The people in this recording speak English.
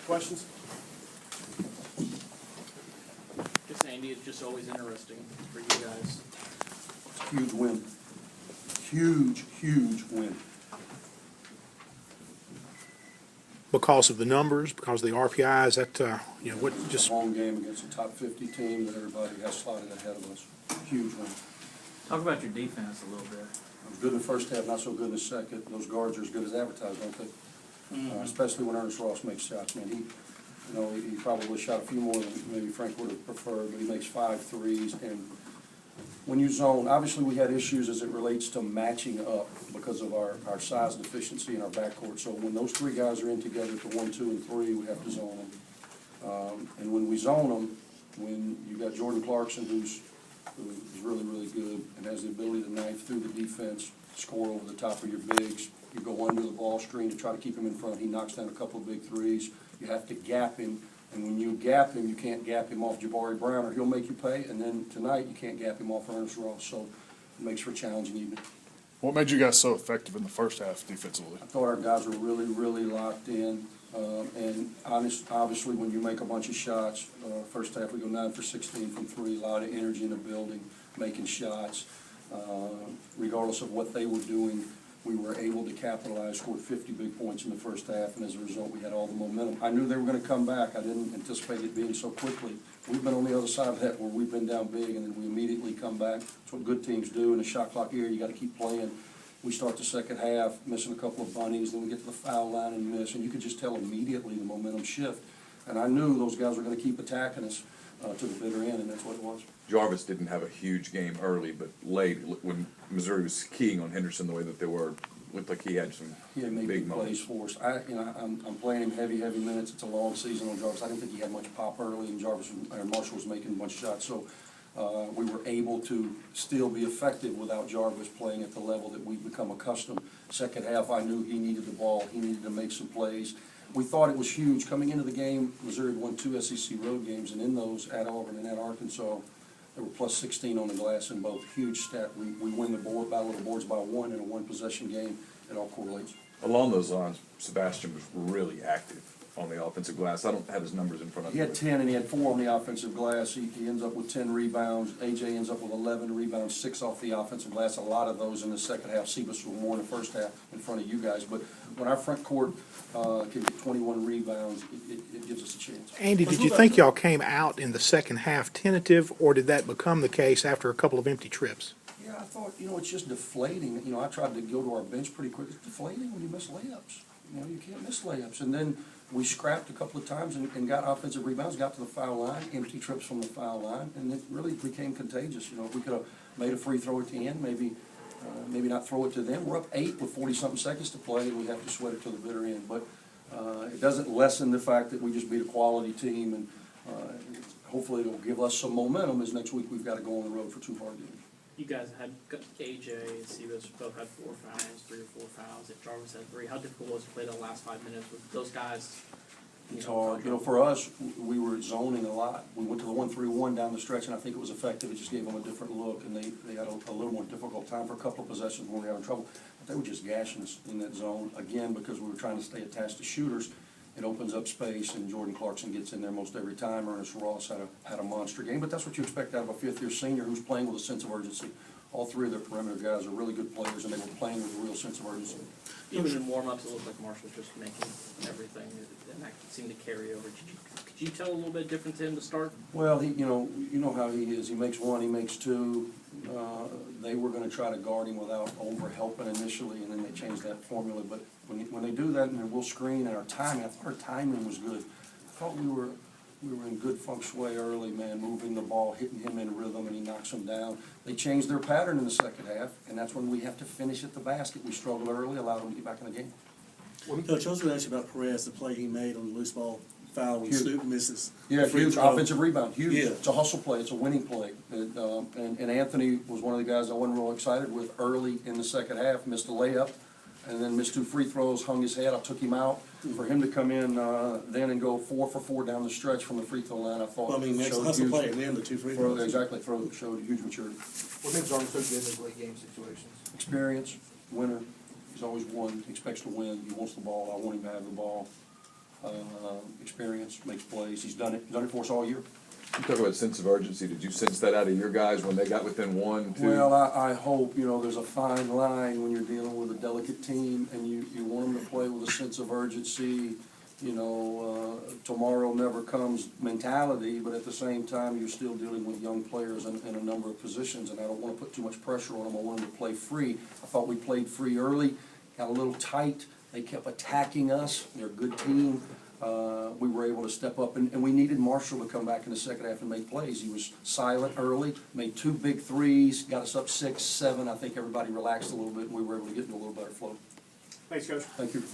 Questions? Just Andy, it's just always interesting for you guys. Huge win. Huge, huge win. Because of the numbers, because of the RPIs, what It's just, a home game against a top 50 team that everybody has slotted ahead of us. Huge win. Talk about your defense a little bit. It was good in the first half, not so good in the second. Those guards are as good as advertised, aren't they? Especially when Ernest Ross makes shots, man. He probably shot a few more than maybe Frank would have preferred, but he makes 5 threes. And when you zone, obviously we had issues as it relates to matching up because of our size deficiency in our backcourt. So when those three guys are in together at the 1, 2, and 3, we have to zone them. And when we zone them, when you got Jordan Clarkson, who's really, really good and has the ability to knife through the defense, score over the top of your bigs. You go under the ball screen to try to keep him in front. He knocks down a couple of big threes. You have to gap him, and when you gap him, you can't gap him off Jabari Brown, or he'll make you pay. And then tonight, you can't gap him off Ernest Ross, so it makes for a challenging evening. What made you guys so effective in the first half defensively? I thought our guys were really, really locked in. And obviously, when you make a bunch of shots, first half we go 9 for 16 from 3, a lot of energy in the building, making shots. Regardless of what they were doing, we were able to capitalize, scored 50 big points in the first half, and as a result, we had all the momentum. I knew they were going to come back. I didn't anticipate it being so quickly. We've been on the other side of that where we've been down big, and then we immediately come back. That's what good teams do. In the shot clock era, you got to keep playing. We start the second half, missing a couple of bunnies, then we get to the foul line and miss, and you could just tell immediately the momentum shift. And I knew those guys were going to keep attacking us to the bitter end, and that's what it was. Jarvis didn't have a huge game early, but late, when Missouri was keying on Henderson the way that they were, looked like he had some He had made big big plays moments. for us. I'm playing him heavy minutes. It's a long season on Jarvis. I didn't think he had much pop early, and Marshall was making a bunch of shots. So we were able to still be effective without Jarvis playing at the level that we've become accustomed. Second half, I knew he needed the ball. He needed to make some plays. We thought it was huge. Coming into the game, Missouri had won 2 SEC road games, and in those, at Auburn and at Arkansas, they were plus 16 on the glass in both. Huge stat. We win the battle of the boards by 1 in a 1-possession game. It all correlates. Along those lines, Sebastian was really active on the offensive glass. I don't have his numbers in front of He me. had 10 and he had 4 on the offensive glass. He ends up with 10 rebounds. AJ ends up with 11 rebounds, 6 off the offensive glass. A lot of those in the second half. Sebas was more in the first half in front of you guys. But when our front court can get 21 rebounds, it gives us a chance. Andy, did you think y'all came out in the second half tentative, or did that become the case after a couple of empty trips? Yeah, I thought, it's just deflating. I tried to go to our bench pretty quick. It's deflating when you miss layups. You can't miss layups. And then we scrapped a couple of times and got offensive rebounds, got to the foul line, empty trips from the foul line, and it really became contagious. If we could have made a free throw at the end, maybe not throw it to them. We're up 8 with 40-something seconds to play, and we have to sweat it to the bitter end. But it doesn't lessen the fact that we just beat a quality team, and hopefully it'll give us some momentum as next week we've got to go on the road for 2 hard games. You guys had AJ and Sebas both had 4 fouls, 3 or 4 fouls. If Jarvis had 3, how difficult was it to play the last 5 minutes with those guys? It's hard. For us, we were zoning a lot. We went to the 1-3-1 down the stretch, and I think it was effective. It just gave them a different look, and they had a little more difficult time for a couple of possessions when we were having trouble. But they were just gashing us in that zone, again, because we were trying to stay attached to shooters. It opens up space, and Jordan Clarkson gets in there most every time. Ernest Ross had a monster game, but that's what you expect out of a fifth-year senior who's playing with a sense of urgency. All 3 of their perimeter guys are really good players, and they were playing with a real sense of urgency. Even in warm-ups, it looked like Marshall was just making everything, and that seemed to carry over. Could you tell a little bit different to him to start? Well, you know how he is. He makes 1, he makes 2. They were going to try to guard him without over-helping initially, and then they changed that formula. But when they do that, and we'll screen, and our timing, I thought our timing was good. I thought we were in good feng shui early, man, moving the ball, hitting him in rhythm, and he knocks them down. They changed their pattern in the second half, and that's when we have to finish at the basket. We struggled early, allowed them to get back in the game. Coach, I was going to ask you about Perez, the play he made on the loose ball foul when Snoop misses. Yeah, free huge throw. offensive rebound, huge. Yeah. It's a hustle play, it's a winning play. And Anthony was one of the guys I wasn't real excited with early in the second half, missed a layup, and then missed 2 free throws, hung his head. I took him out. For him to come in then and go 4 for 4 down the stretch from the free throw line, I thought Well, I mean, next showed hustle huge- play and then the 2 free throws. showed huge maturity. What makes Jarvis so good in those late game situations? Experience, winner. He's always won, he expects to win, he wants the ball, I want him to have the ball. experience, makes plays. He's done it for us all year. You talk about sense of urgency. Did you sense that out of your guys when they got within 1, 2? Well, I hope, there's a fine line when you're dealing with a delicate team and you want them to play with a sense of urgency, tomorrow never comes mentality, but at the same time, you're still dealing with young players in a number of positions, and I don't want to put too much pressure on them. I want them to play free. I thought we played free early, got a little tight. They kept attacking us. They're a good team. We were able to step up, and we needed Marshall to come back in the second half and make plays. He was silent early, made 2 big threes, got us up 6, 7. I think everybody relaxed a little bit, and we were able to get into a little better flow. Thanks, Coach. Thank you.